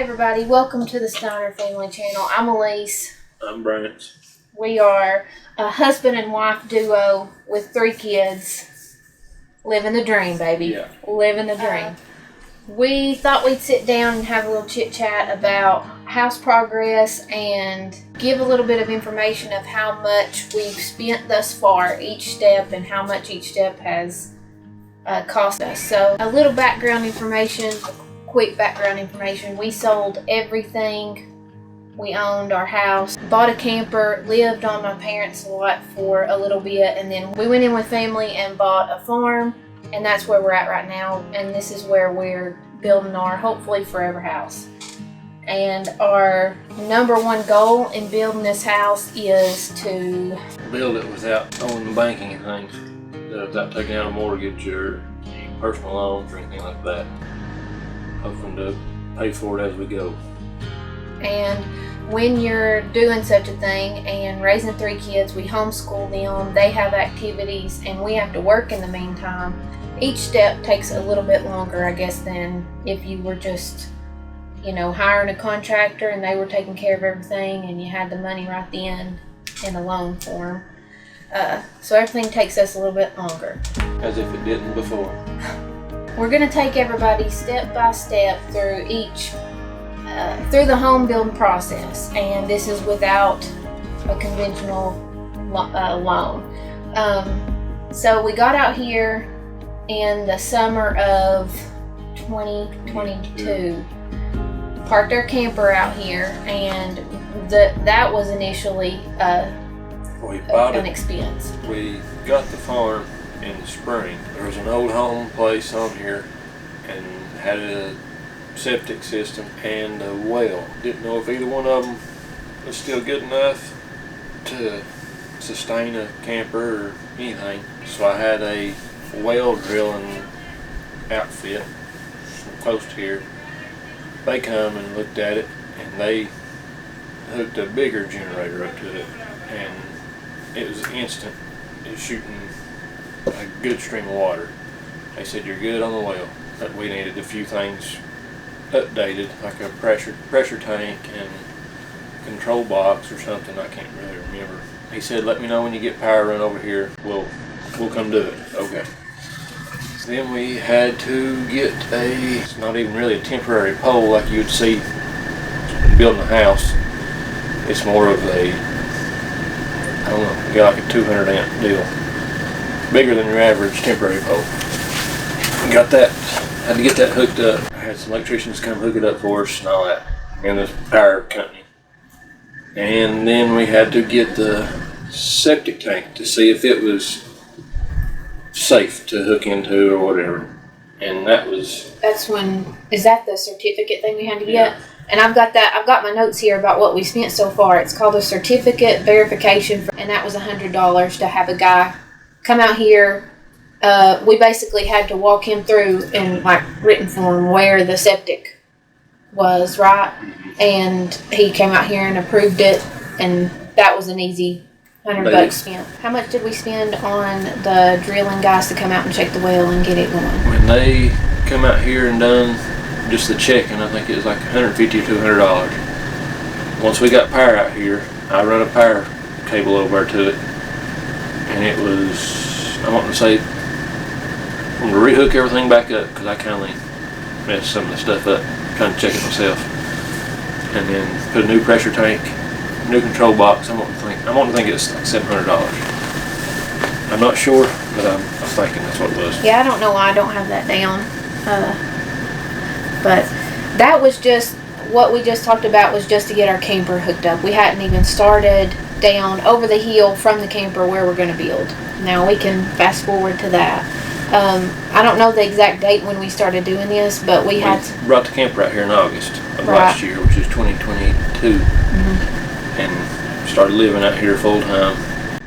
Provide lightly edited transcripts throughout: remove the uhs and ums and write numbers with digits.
everybody, welcome to the Steiner Family Channel. I'm Elise. I'm Brent. We are a husband and wife duo with 3 kids. Living the dream, baby. Yeah. Living the dream. We thought we'd sit down and have a little chit chat about house progress and give a little bit of information of how much we've spent thus far, each step, and how much each step has cost us. So a little background information, quick background information. We sold everything we owned, our house, bought a camper, lived on my parents' lot for a little bit, and then we went in with family and bought a farm, and that's where we're at right now, and this is where we're building our hopefully forever house. And our number one goal in building this house is to build it without owing the banking and things, without taking out a mortgage or personal loans or anything like that. Hoping to pay for it as we go. And when you're doing such a thing and raising 3 kids, we homeschool them, they have activities, and we have to work in the meantime. Each step takes a little bit longer, I guess, than if you were just, hiring a contractor and they were taking care of everything and you had the money right then in a loan form. So everything takes us a little bit longer. As if it didn't before. We're going to take everybody step by step through through the home building process, and this is without a conventional loan. So we got out here in the summer of 2022, parked our camper out here, and that was initially an expense. We got the farm in the spring. There was an old home place on here and had a septic system and a well. Didn't know if either one of them was still good enough to sustain a camper or anything. So I had a well drilling outfit close to here. They come and looked at it and they hooked a bigger generator up to it, and it was instant. It was shooting a good stream of water. They said, "You're good on the well." But we needed a few things updated, like a pressure tank and control box or something. I can't really remember. He said, "Let me know when you get power run over here. We'll come do it." Okay. Then we had to get it's not even really a temporary pole like you would see building a house. It's more of a, I don't know, you got like a 200 amp deal. Bigger than your average temporary pole. Got that, had to get that hooked up. I had some electricians come hook it up for us and all that, and this power company. And then we had to get the septic tank to see if it was safe to hook into or whatever. And is that the certificate thing we had to get? Yeah. And I've got my notes here about what we spent so far. It's called a certificate verification, and that was $100 to have a guy come out here. We basically had to walk him through in written form where the septic was, right? And he came out here and approved it, and that was an easy $100 spent. How much did we spend on the drilling guys to come out and check the well and get it going? When they come out here and done just the checking, I think it was like $150 to $200. Once we got power out here, I run a power cable over to it, and it was, I want to say, I'm going to rehook everything back up because I kind of messed some of the stuff up trying to check it myself, and then put a new pressure tank, new control box. I want to think it's like $700. I'm not sure, but I'm thinking that's what it was. Yeah, I don't know why I don't have that down, but that was just what we just talked about, was just to get our camper hooked up. We hadn't even started down over the hill from the camper where we're going to build. Now we can fast forward to that. I don't know the exact date when we started doing this, but we brought the camper out here in August of last year, which is 2022, and started living out here full time.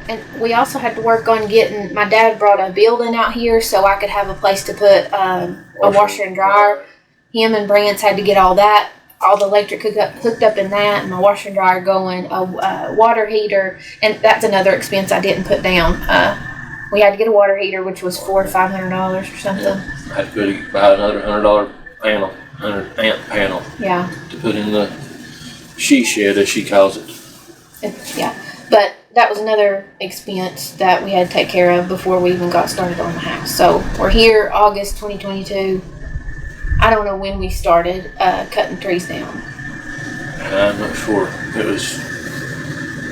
And we also had to work on getting, my dad brought a building out here so I could have a place to put a washer and dryer. Him and Brant's had to get all the electric hooked up in that, and my washer and dryer going, a water heater, and that's another expense I didn't put down. We had to get a water heater, which was $400 to $500 or something. Yeah. I had to buy another $100 panel 100 amp panel Yeah. to put in the she shed, as she calls it. Yeah. But that was another expense that we had to take care of before we even got started on the house. So we're here August 2022. I don't know when we started cutting trees down. I'm not sure. It was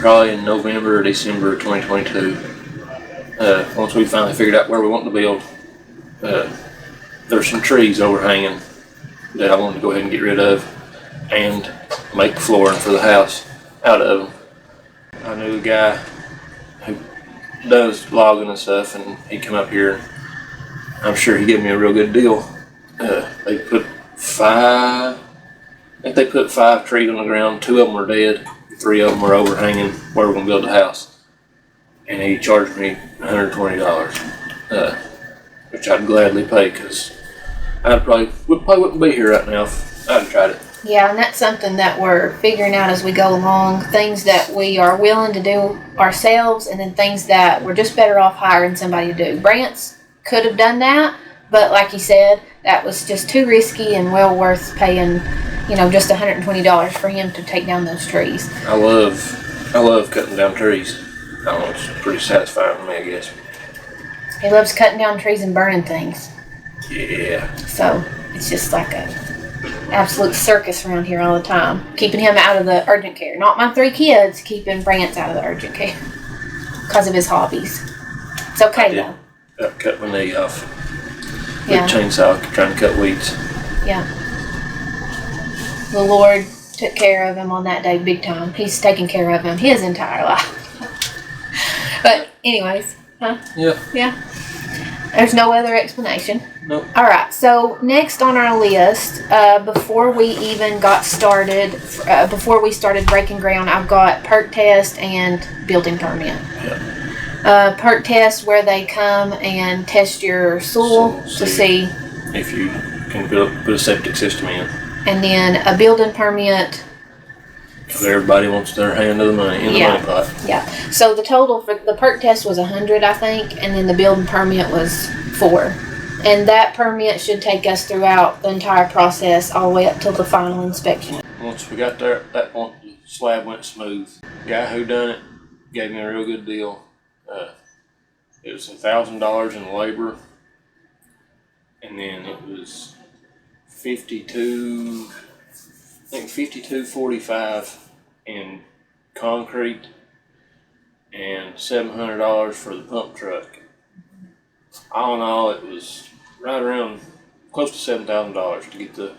probably in November or December of 2022. Once we finally figured out where we wanted to build, there's some trees overhanging that I wanted to go ahead and get rid of and make flooring for the house out of them. I knew a guy who does logging and stuff, and he come up here. I'm sure he gave me a real good deal. They put five trees on the ground. 2 of them were dead. 3 of them were overhanging where we're gonna build the house, and he charged me $120, which I'd gladly pay because I probably wouldn't be here right now if I'd tried it. Yeah, and that's something that we're figuring out as we go along. Things that we are willing to do ourselves, and then things that we're just better off hiring somebody to do. Brant's could have done that, but like you said, that was just too risky and well worth paying, just $120 for him to take down those trees. I love cutting down trees. I don't know, it's pretty satisfying for me, I guess. He loves cutting down trees and burning things. Yeah. So it's just like a absolute circus around here all the time. Keeping him out of the urgent care. Not my 3 kids, keeping Brant's out of the urgent care because of his hobbies. It's okay though. I cut my knee off with Yeah. a chainsaw trying to cut weeds. Yeah. The Lord took care of him on that day big time. He's taken care of him his entire life. But anyways, Yeah. Yeah. There's no other explanation. Nope. All right. So next on our list, before we even got started, before we started breaking ground, I've got perk test and building permit. Yeah. Perk test where they come and test your soil to see if you can put a septic system in. And then a building permit. Because everybody wants their hand of the money in the money pot. Yeah. So the total for the perk test was 100, I think, and then the building permit was 4. And that permit should take us throughout the entire process, all the way up till the final inspection. Once we got there, at that point, the slab went smooth. The guy who done it gave me a real good deal. It was $1,000 in labor, and then it was $52.45 in concrete, and $700 for the pump truck. All in all, it was right around close to $7,000 to get the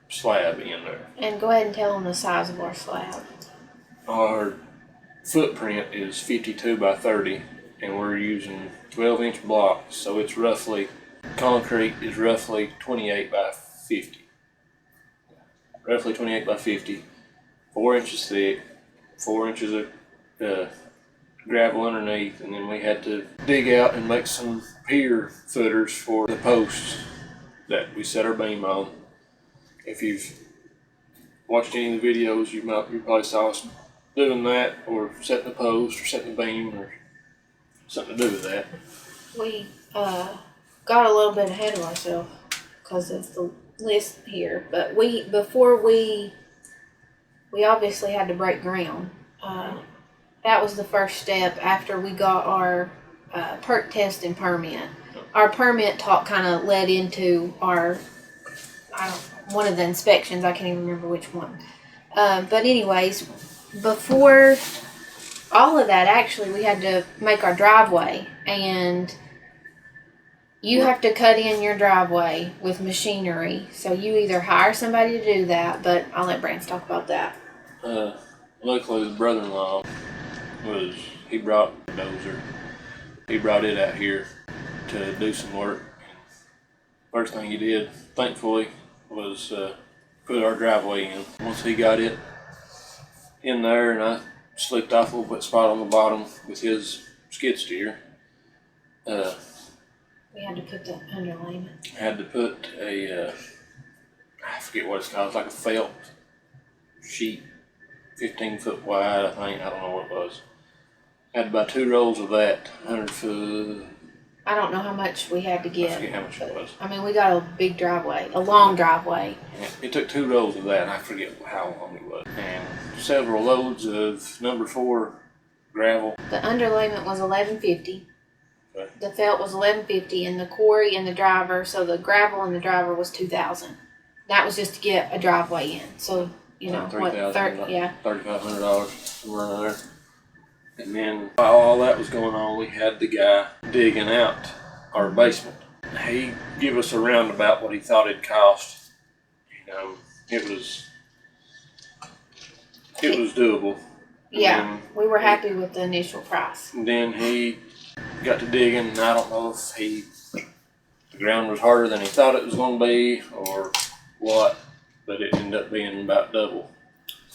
slab in there. And go ahead and tell them the size of our slab. Our footprint is 52 by 30, and we're using 12-inch blocks, so it's roughly, concrete is roughly 28 by 50. Roughly 28 by 50, 4 inches thick, 4 inches of gravel underneath, and then we had to dig out and make some pier footers for the posts that we set our beam on. If you've watched any of the videos, you probably saw us doing that, or setting the post, or setting the beam, or something to do with that. We got a little bit ahead of ourselves because of the list here, but before we obviously had to break ground. That was the first step after we got our perk test and permit. Our permit talk kind of led into our one of the inspections. I can't even remember which one. But anyways, before all of that, actually, we had to make our driveway, and you have to cut in your driveway with machinery. So you either hire somebody to do that, but I'll let Brant talk about that. Luckily, the brother-in-law he brought a dozer. He brought it out here to do some work. First thing he did, thankfully, was put our driveway in. Once he got it in there, and I slicked off a little bit spot on the bottom with his skid steer. We had to put the underlayment. Had to put I forget what it's called. It's like a felt sheet, 15 foot wide, I think. I don't know what it was. Had to buy 2 rolls of that, 100 foot, I don't know how much we had to I get. forget how much it was. I mean, we got a big driveway, a long driveway. It took 2 loads of that. I forget how long it was. And several loads of number 4 gravel. The underlayment was $11.50. Okay. The felt was $11.50, and the quarry and the driver, so the gravel and the driver was $2,000. That was just to get a driveway in. So what? $3,500 somewhere around there. And then while all that was going on, we had the guy digging out our basement. He gave us a roundabout what he thought it'd cost. It was doable. Yeah, we were happy with the initial price. And then he got to digging, and I don't know if the ground was harder than he thought it was going to be or what, but it ended up being about double.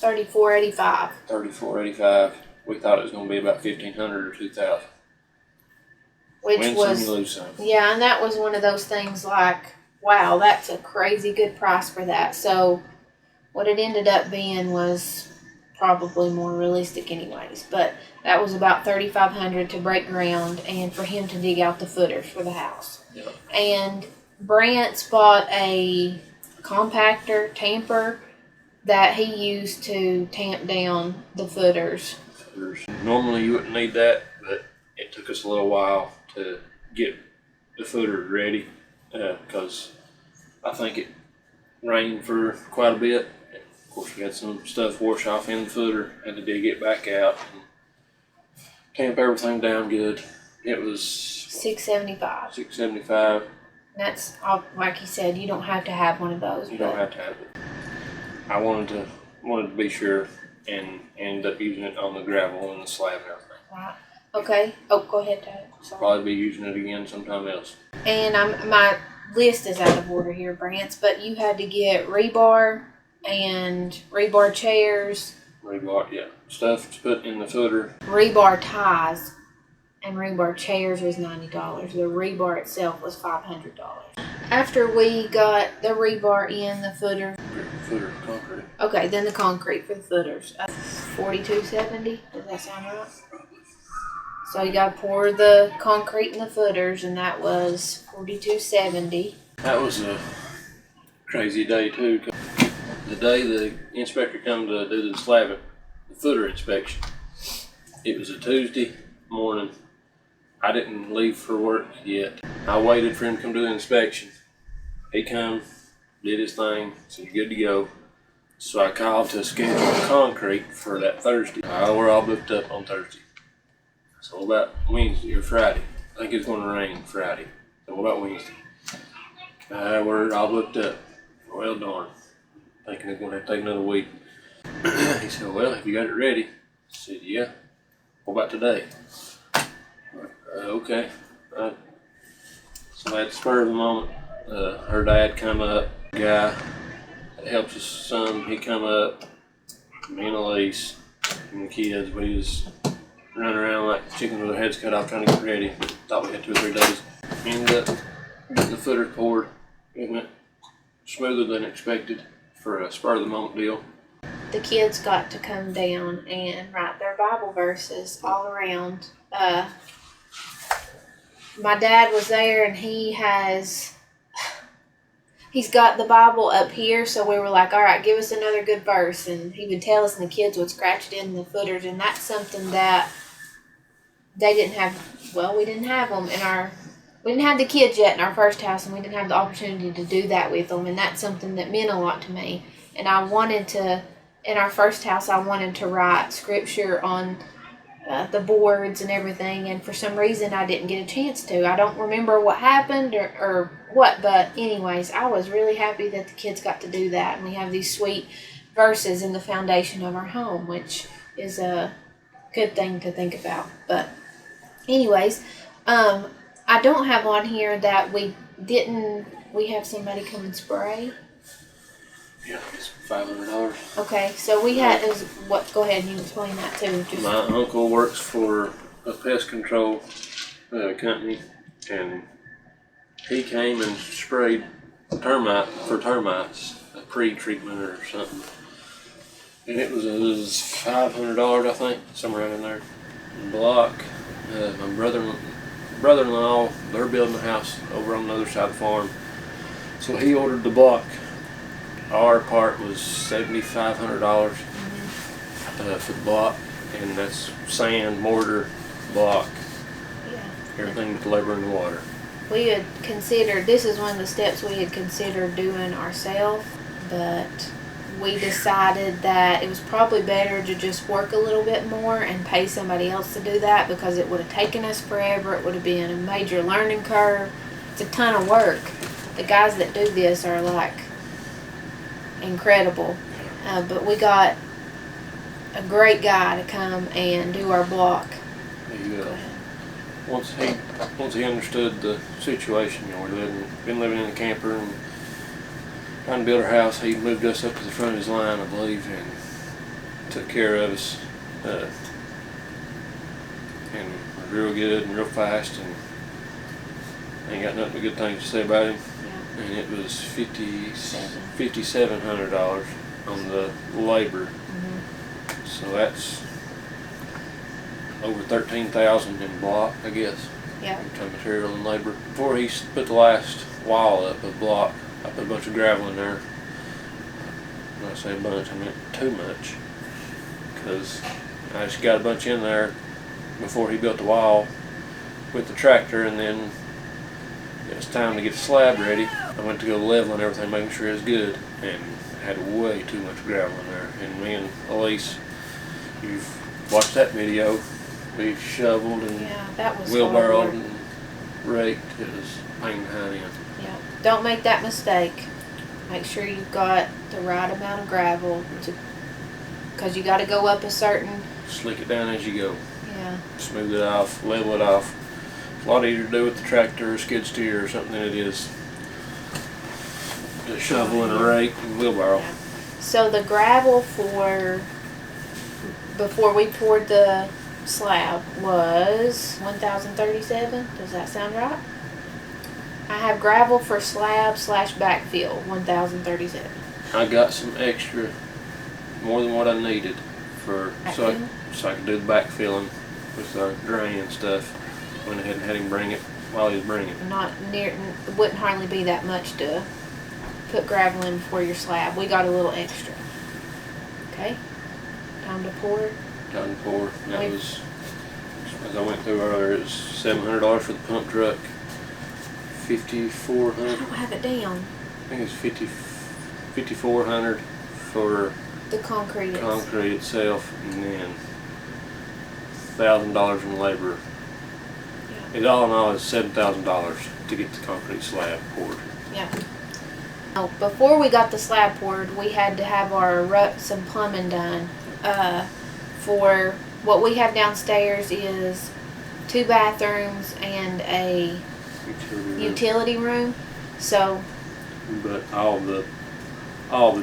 $34.85. $34.85. We thought it was going to be about $1,500 or $2,000. Which Win was some, lose some. Yeah, and that was one of those things like, wow, that's a crazy good price for that. So what it ended up being was probably more realistic anyways, but that was about $3,500 to break ground and for him to dig out the footers for the house. Yep. And Brant's bought a compactor tamper that he used to tamp down the footers. Normally you wouldn't need that, but it took us a little while to get the footers ready because I think it rained for quite a bit. Of course, we had some stuff wash off in the footer, had to dig it back out and tamp everything down good. It was $675. $675. That's all, like you said, you don't have to have one of those. You don't have to have it. I wanted to be sure and ended up using it on the gravel and the slab and everything. Right. Okay. Oh, go ahead, Dad. Sorry. Probably be using it again sometime else. And my list is out of order here, Brant's, but you had to get rebar and rebar chairs. Rebar, yeah. Stuff to put in the footer. Rebar ties and rebar chairs was $90. The rebar itself was $500. After we got the rebar in the footer. Footer, concrete. Okay, then the concrete for the footers. $42.70. Does that sound right? So you got to pour the concrete in the footers, and that was $42.70. That was a crazy day too. The day the inspector come to do the slab, the footer inspection, it was a Tuesday morning. I didn't leave for work yet. I waited for him to come do the inspection. He come, did his thing, said you're good to go. So I called to schedule concrete for that Thursday. We're all booked up on Thursday. So what about Wednesday or Friday? I think it's going to rain Friday. So what about Wednesday? We're all booked up. Well, darn. Thinking it's going to have to take another week. He said, well, have you got it ready? I said, yeah. What about today? Okay. So at the spur of the moment, her dad come up. The guy that helps us some, he come up. Me and Elise and the kids, we was running around like chickens with their heads cut off trying to get ready. Thought we had 2 or 3 days. Ended up getting the footer poured. It went smoother than expected for a spur of the moment deal. The kids got to come down and write their Bible verses all around. My dad was there, and he's got the Bible up here, so we were like, all right, give us another good verse. And he would tell us, and the kids would scratch it in the footers, and that's something that they didn't have. Well, we didn't have them we didn't have the kids yet in our first house, and we didn't have the opportunity to do that with them, and that's something that meant a lot to me. And I wanted to, in our first house, I wanted to write scripture on the boards and everything, and for some reason I didn't get a chance to. I don't remember what happened or what, but anyways, I was really happy that the kids got to do that, and we have these sweet verses in the foundation of our home, which is a good thing to think about. But anyways, I don't have on here that we have somebody come and spray. Yeah, it's $500. Okay, so we had, go ahead and you explain that too. My uncle works for a pest control company, and he came and sprayed termites, a pre-treatment or something. And it was $500, I think, somewhere around in there. Block, my brother brother-in-law, they're building a house over on the other side of the farm. So he ordered the block. Our part was $7,500 for the block, and that's sand, mortar, block, Yeah. everything with labor and water. We had considered, this is one of the steps we had considered doing ourselves, but we decided that it was probably better to just work a little bit more and pay somebody else to do that, because it would have taken us forever. It would have been a major learning curve. It's a ton of work. The guys that do this are like incredible. But we got a great guy to come and do our block. Once he understood the situation, we've been living in a camper and trying to build our house. He moved us up to the front of his line, I believe, and took care of us. And was real good and real fast, and I ain't got nothing but good things to say about him. Yeah. And it was $5,700 on the labor. So that's over $13,000 in block, I guess. Yeah. Between material and labor. Before he put the last wall up of block, I put a bunch of gravel in there. When I say a bunch, I meant too much, because I just got a bunch in there before he built the wall with the tractor, and then it was time to get the slab ready. I went to go leveling everything, making sure it was good, and had way too much gravel in there. And me and Elise, you've watched that video, we shoveled and that was wheelbarrowed and raked. It was a pain behind end. Yeah. Don't make that mistake. Make sure you've got the right amount of gravel, because you got to go up a certain. Slick it down as you go. Yeah. Smooth it off, level it off. It's a lot easier to do with the tractor or skid steer or something than it is a shovel and a rake and wheelbarrow. Yeah. So the gravel before we poured the slab was 1,037. Does that sound right? I have gravel for slab / backfill, 1,037. I got some extra, more than what I needed so I could do the backfilling with our drain and stuff. Went ahead and had him bring it while he was bringing it. It wouldn't hardly be that much to put gravel in before your slab. We got a little extra. Okay, time to pour. Time to pour. That was, as I went through earlier, it was $700 for the pump truck, $5,400. I don't have it down. I think it's $5,400 for the concrete itself, and then $1,000 in labor. Yeah. It all in all is $7,000 to get the concrete slab poured. Yeah. Now, before we got the slab poured, we had to have some plumbing done. For what we have downstairs is 2 bathrooms and a utility room. So. But all the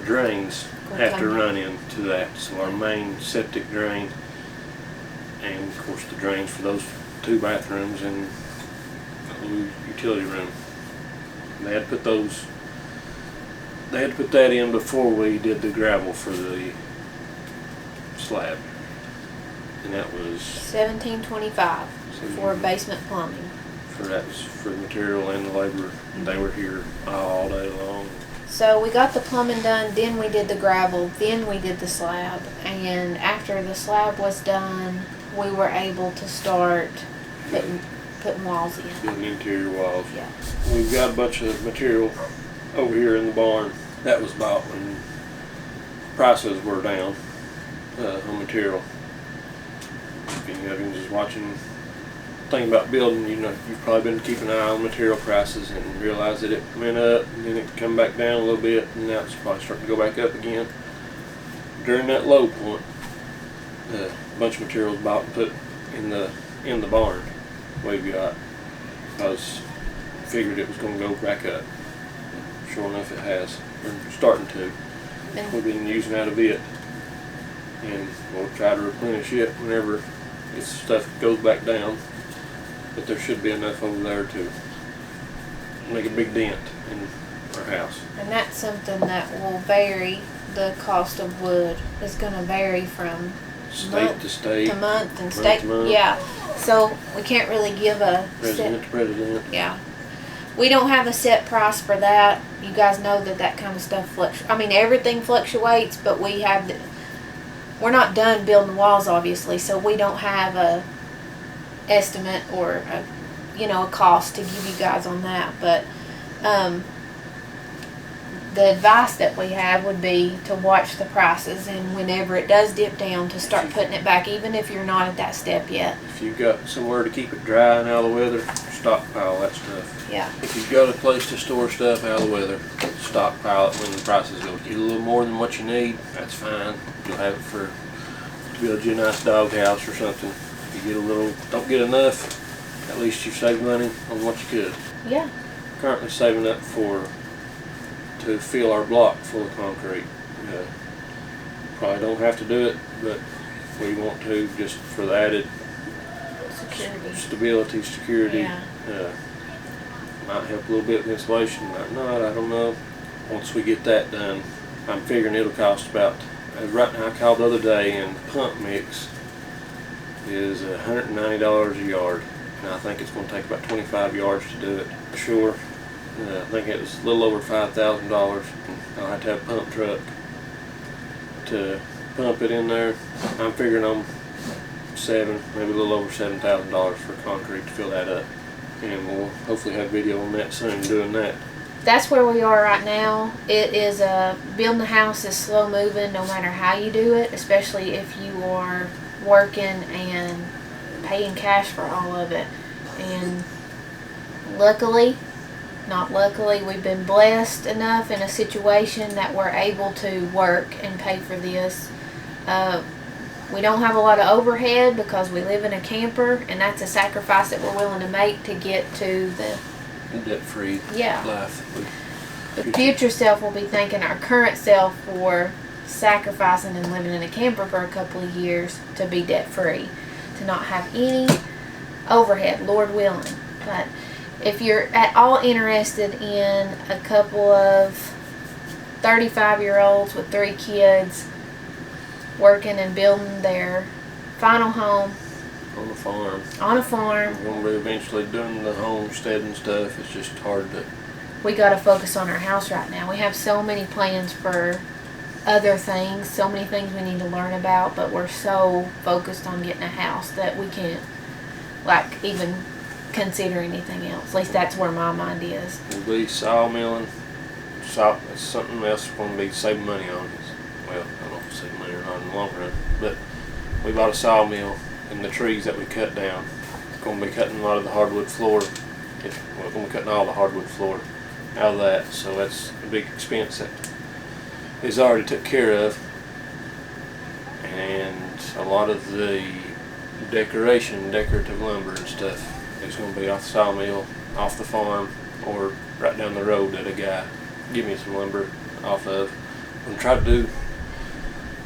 drains have to run into that. So our main septic drain, and of course the drains for those 2 bathrooms and the utility room. They had to put that in before we did the gravel for the slab, and that was $1,725 for basement plumbing. That was for the material and the labor. They were here all day long. So we got the plumbing done, then we did the gravel, then we did the slab, and after the slab was done, we were able to start putting walls in. Building interior walls. Yeah. We've got a bunch of material over here in the barn. That was bought when prices were down on material. If any of you is watching, thing about building, you've probably been keeping an eye on material prices and realized that it went up and then it come back down a little bit, and now it's probably starting to go back up again. During that low point, a bunch of materials bought and put in the barn we've got, because figured it was going to go back up. Sure enough, it has. We're starting to. We've been using that a bit, and we'll try to replenish it whenever this stuff goes back down. But there should be enough over there to make a big dent in our house. And that's something that will vary. The cost of wood is going to vary from state to state, to month and state. To month. Yeah, So we can't really give a President to president. Yeah. We don't have a set price for that. You guys know that kind of stuff everything fluctuates, but we're not done building walls, obviously, so we don't have a estimate or a cost to give you guys on that. But the advice that we have would be to watch the prices, and whenever it does dip down, to start putting it back, even if you're not at that step yet. If you've got somewhere to keep it dry and out of the weather, stockpile that stuff. Yeah. If you've got a place to store stuff out of the weather, stockpile it when the prices go. Get a little more than what you need, that's fine. You'll have it to build you a nice doghouse or something. If you don't get enough, at least you've saved money on what you could. Yeah. Currently saving up to fill our block full of concrete. Probably don't have to do it, but we want to just for the added stability, security. Yeah. Might help a little bit with insulation, might not, I don't know. Once we get that done, I'm figuring it'll cost about, right now I called the other day, and pump mix is $190 a yard. And I think it's going to take about 25 yards to do it. Sure. I think it was a little over $5,000. I'll have to have a pump truck to pump it in there. I'm figuring on maybe a little over $7,000 for concrete to fill that up. And we'll hopefully have video on that soon doing that. That's where we are right now. It is building a house is slow moving no matter how you do it, especially if you are working and paying cash for all of it. And not luckily, we've been blessed enough in a situation that we're able to work and pay for this. We don't have a lot of overhead because we live in a camper, and that's a sacrifice that we're willing to make to get to the debt-free life. The future self will be thanking our current self for sacrificing and living in a camper for a couple of years to be debt-free, to not have any overhead, Lord willing. But if you're at all interested in a couple of 35-year-olds with 3 kids working and building their final home on a farm. We're going to be eventually doing the homestead and stuff. It's just hard to. We got to focus on our house right now. We have so many plans for other things, so many things we need to learn about, but we're so focused on getting a house that we can't even consider anything else. At least that's where my mind is. We'll be sawmilling. That's something else we're going to be saving money on. Well, I don't know if we'll save money or not in the long run, but we bought a sawmill, and the trees that we cut down, we're going to be cutting a lot of the hardwood floor. We're going to be cutting all the hardwood floor out of that, so that's a big expense that is already took care of. And a lot of the decorative lumber and stuff is going to be off the sawmill, off the farm, or right down the road that a guy give me some lumber off of. We're going to try to do,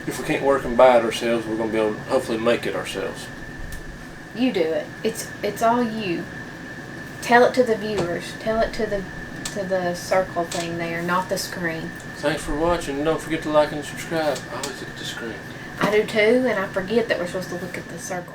if we can't work and buy it ourselves, we're going to be able to hopefully make it ourselves. You do it. It's all you. Tell it to the viewers. Tell it to the circle thing there, not the screen. Thanks for watching. Don't forget to like and subscribe. I always look at the screen. I do too, and I forget that we're supposed to look at the circle.